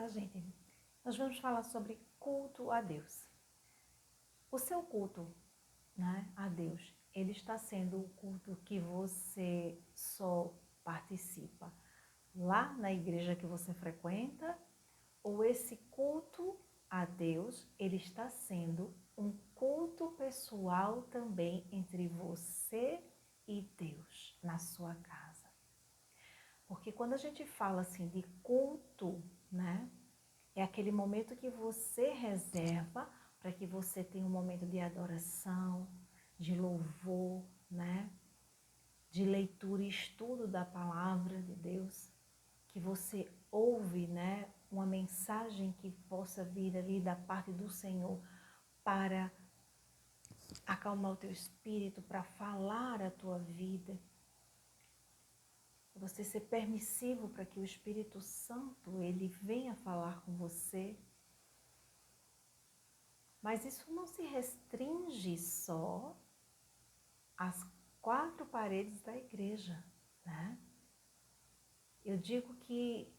tá, gente? Nós vamos falar sobre culto a Deus. O seu culto, né, a Deus, ele está sendo o culto que você só participa lá na igreja que você frequenta, ou esse culto a Deus, ele está sendo um culto pessoal também entre você e Deus na sua casa. Porque quando a gente fala assim de culto, né, é aquele momento que você reserva para que você tenha um momento de adoração, de louvor, né, de leitura e estudo da palavra de Deus, que você ouve, né, uma mensagem que possa vir ali da parte do Senhor para acalmar o teu espírito, para falar a tua vida. Você ser permissivo para que o Espírito Santo ele venha falar com você. Mas isso não se restringe só às quatro paredes da igreja, né?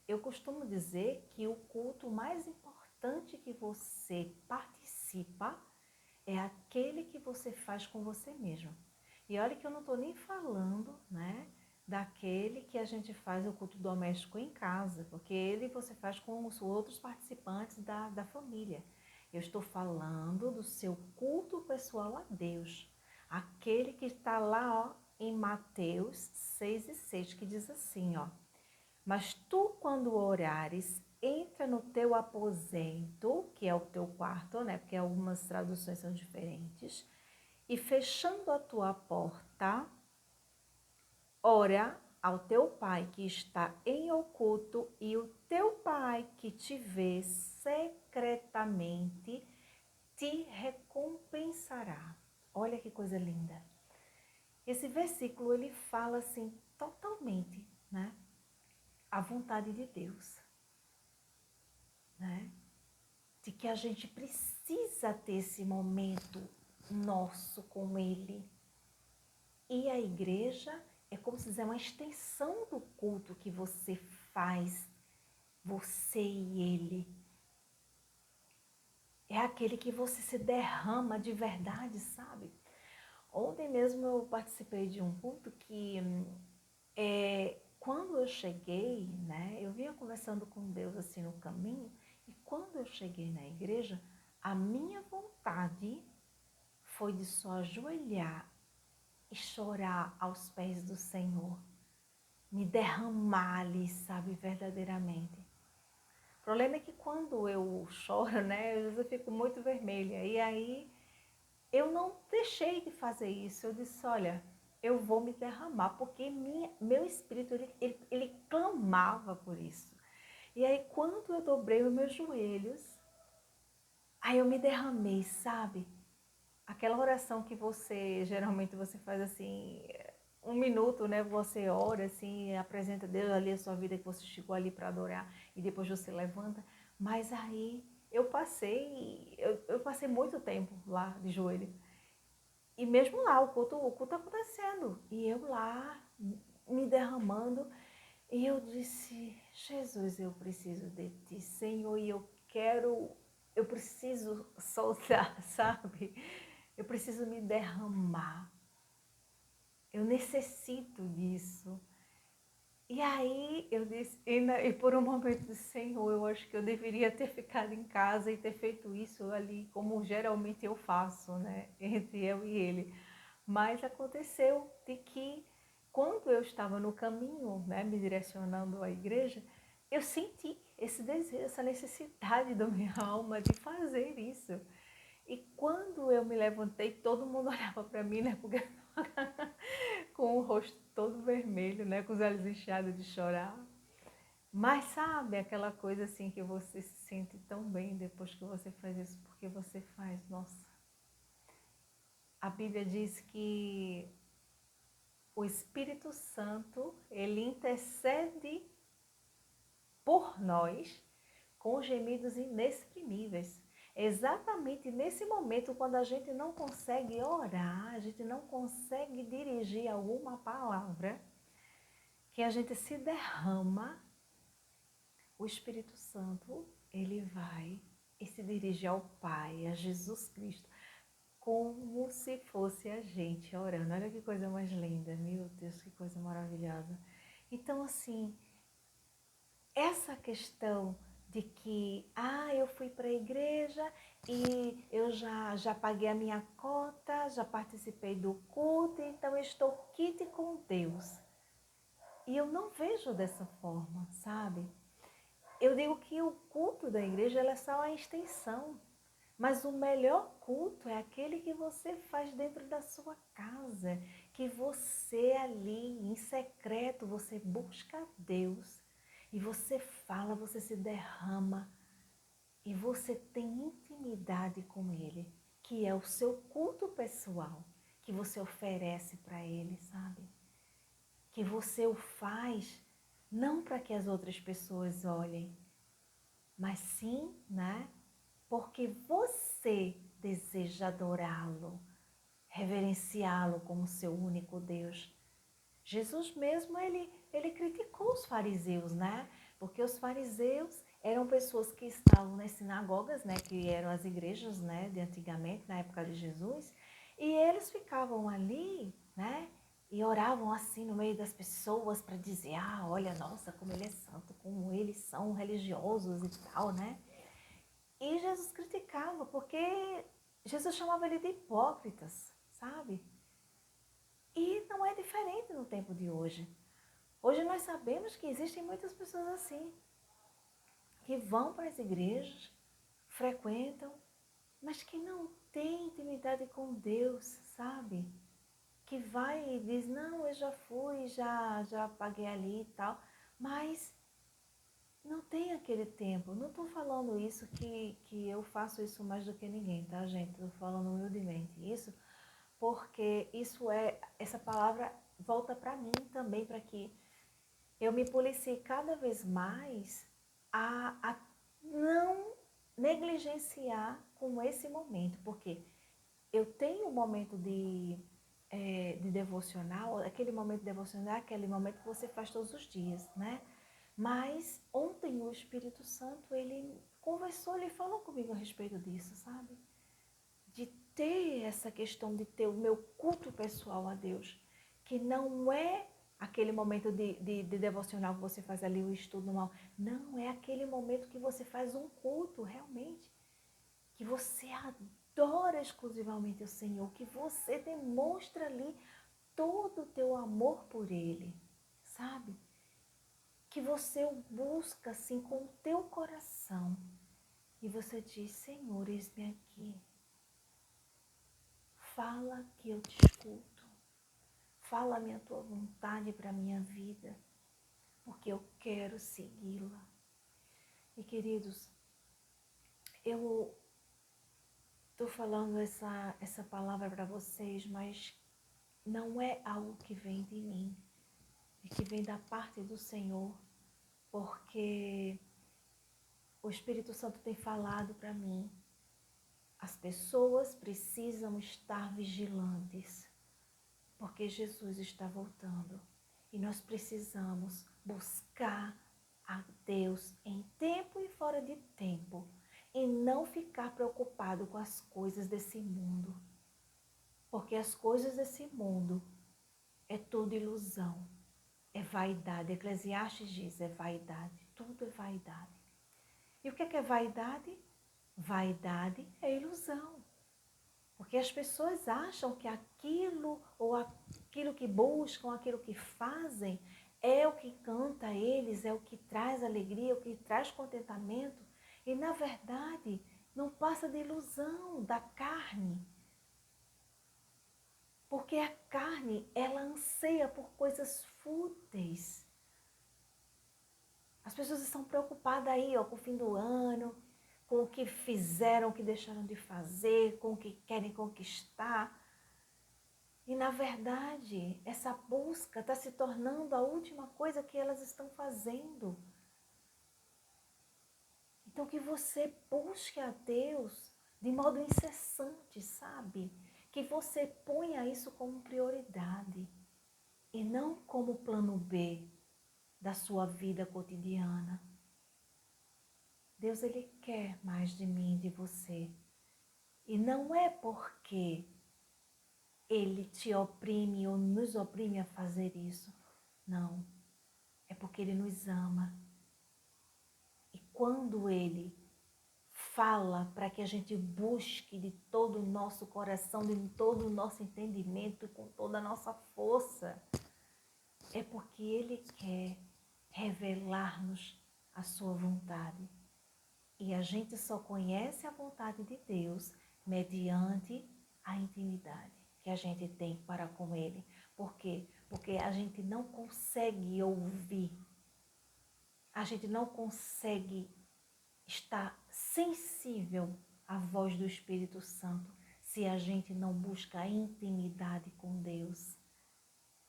Eu costumo dizer que o culto mais importante que você participa é aquele que você faz com você mesmo. E olha que eu não estou nem falando, né, daquele que a gente faz o culto doméstico em casa, porque ele você faz com os outros participantes da família. Eu estou falando do seu culto pessoal a Deus, aquele que está lá, ó, em Mateus 6:6, que diz assim, ó: mas tu, quando orares, entra no teu aposento, que é o teu quarto, né? Porque algumas traduções são diferentes. E fechando a tua porta, ora ao teu pai que está em oculto, e o teu pai que te vê secretamente te recompensará. Olha que coisa linda. Esse versículo ele fala assim totalmente, né? A vontade de Deus, né? De que a gente precisa ter esse momento nosso com Ele. E a igreja é como se dizer uma extensão do culto que você faz, você e Ele. É aquele que você se derrama de verdade, sabe? Ontem mesmo eu participei de um culto que quando eu cheguei, né, eu vinha conversando com Deus assim no caminho, e quando eu cheguei na igreja, a minha vontade foi de só ajoelhar e chorar aos pés do Senhor, me derramar ali, sabe, verdadeiramente. O problema é que quando eu choro, né, eu fico muito vermelha, e aí eu não deixei de fazer isso. Eu disse, olha, eu vou me derramar, porque meu espírito, ele clamava por isso. E aí, quando eu dobrei os meus joelhos, aí eu me derramei, sabe? Aquela oração que geralmente você faz assim, 1 minuto, né? Você ora assim, apresenta a Deus ali a sua vida, que você chegou ali para adorar, e depois você levanta. Mas aí eu passei muito tempo lá de joelho. E mesmo lá, o culto acontecendo. E eu lá, me derramando. E eu disse, Jesus, eu preciso de ti, Senhor, e eu preciso soltar, sabe? Eu preciso me derramar. Eu necessito disso. E aí eu disse, e por um momento disse, Senhor, eu acho que eu deveria ter ficado em casa e ter feito isso ali, como geralmente eu faço, né? Entre eu e ele. Mas aconteceu de que quando eu estava no caminho, né, me direcionando à igreja, eu senti esse desejo, essa necessidade da minha alma de fazer isso. E quando eu me levantei, todo mundo olhava para mim, né, porque com o rosto todo vermelho, né, com os olhos inchados de chorar. Mas sabe aquela coisa assim que você se sente tão bem depois que você faz isso, porque você faz, nossa. A Bíblia diz que o Espírito Santo, ele intercede por nós com gemidos inexprimíveis. É exatamente nesse momento, quando a gente não consegue orar, a gente não consegue dirigir alguma palavra, que a gente se derrama, o Espírito Santo, ele vai e se dirige ao Pai, a Jesus Cristo, como se fosse a gente orando. Olha que coisa mais linda, meu Deus, que coisa maravilhosa. Então, assim, essa questão de que, eu fui para a igreja e eu já paguei a minha cota, já participei do culto, então eu estou quite com Deus. E eu não vejo dessa forma, sabe? Eu digo que o culto da igreja é só a extensão, mas o melhor culto é aquele que você faz dentro da sua casa, que você ali, em secreto, você busca Deus e você fala, você se derrama e você tem intimidade com Ele, que é o seu culto pessoal, que você oferece para Ele, sabe? Que você o faz não para que as outras pessoas olhem, mas sim, né? Porque você deseja adorá-lo, reverenciá-lo como seu único Deus. Jesus mesmo, ele criticou os fariseus, né? Porque os fariseus eram pessoas que estavam nas sinagogas, né? Que eram as igrejas, né? De antigamente, na época de Jesus. E eles ficavam ali, né? E oravam assim no meio das pessoas para dizer, olha, nossa, como ele é santo, como eles são religiosos e tal, né? E Jesus criticava, porque Jesus chamava ele de hipócritas, sabe? E não é diferente no tempo de hoje. Hoje nós sabemos que existem muitas pessoas assim, que vão para as igrejas, frequentam, mas que não têm intimidade com Deus, sabe? Que vai e diz, não, eu já fui, já paguei ali e tal, mas não tem aquele tempo. Não estou falando isso que eu faço isso mais do que ninguém, tá, gente? Estou falando humildemente isso, porque essa palavra volta para mim também, para que eu me policie cada vez mais a não negligenciar com esse momento, porque eu tenho um momento de devocional, aquele momento devocional é aquele momento que você faz todos os dias, né? Mas ontem o Espírito Santo, ele conversou, ele falou comigo a respeito disso, sabe? De ter essa questão de ter o meu culto pessoal a Deus, que não é aquele momento de devocional que você faz ali o estudo normal, não, é aquele momento que você faz um culto realmente, que você adora exclusivamente o Senhor, que você demonstra ali todo o teu amor por Ele, sabe? Que você o busca assim com o teu coração e você diz, Senhor, eis-me aqui. Fala que eu te escuto. Fala-me a tua vontade para a minha vida, porque eu quero segui-la. E queridos, eu estou falando essa palavra para vocês, mas não é algo que vem de mim, é que vem da parte do Senhor, porque o Espírito Santo tem falado para mim. As pessoas precisam estar vigilantes, porque Jesus está voltando. E nós precisamos buscar a Deus em tempo e fora de tempo. E não ficar preocupado com as coisas desse mundo. Porque as coisas desse mundo é tudo ilusão. É vaidade. Eclesiastes diz, é vaidade. Tudo é vaidade. E o que é vaidade? Vaidade é ilusão. Porque as pessoas acham que aquilo ou aquilo que buscam, aquilo que fazem, é o que canta a eles, é o que traz alegria, é o que traz contentamento. E na verdade, não passa de ilusão da carne. Porque a carne, ela anseia por coisas fúteis. As pessoas estão preocupadas aí, com o fim do ano, com o que fizeram, o que deixaram de fazer, com o que querem conquistar. E, na verdade, essa busca está se tornando a última coisa que elas estão fazendo. Então, que você busque a Deus de modo incessante, sabe? Que você ponha isso como prioridade e não como plano B da sua vida cotidiana. Deus, Ele quer mais de mim e de você. E não é porque Ele te oprime ou nos oprime a fazer isso. Não. É porque Ele nos ama. E quando Ele fala para que a gente busque de todo o nosso coração, de todo o nosso entendimento, com toda a nossa força, é porque Ele quer revelar-nos a sua vontade. E a gente só conhece a vontade de Deus mediante a intimidade que a gente tem para com Ele. Por quê? Porque a gente não consegue ouvir, a gente não consegue estar sensível à voz do Espírito Santo se a gente não busca a intimidade com Deus.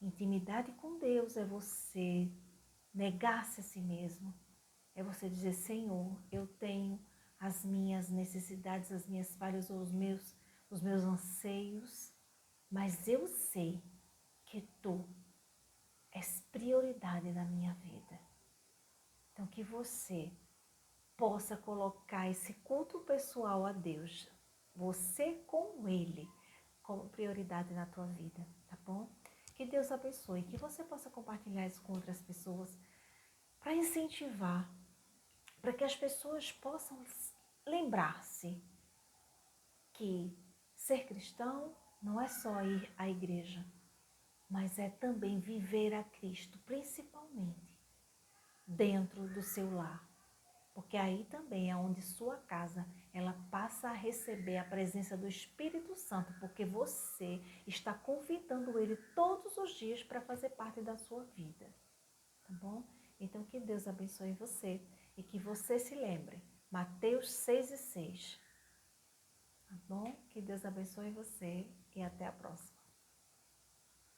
Intimidade com Deus é você negar-se a si mesmo. É você dizer, Senhor, eu tenho as minhas necessidades, as minhas falhas, os meus anseios, mas eu sei que Tu és prioridade na minha vida. Então que você possa colocar esse culto pessoal a Deus, você com Ele, como prioridade na tua vida, tá bom? Que Deus abençoe, que você possa compartilhar isso com outras pessoas para incentivar, para que as pessoas possam lembrar-se que ser cristão não é só ir à igreja, mas é também viver a Cristo, principalmente dentro do seu lar. Porque aí também é onde sua casa, ela passa a receber a presença do Espírito Santo, porque você está convidando ele todos os dias para fazer parte da sua vida, tá bom? Então que Deus abençoe você e que você se lembre, Mateus 6:6, tá bom? Que Deus abençoe você e até a próxima.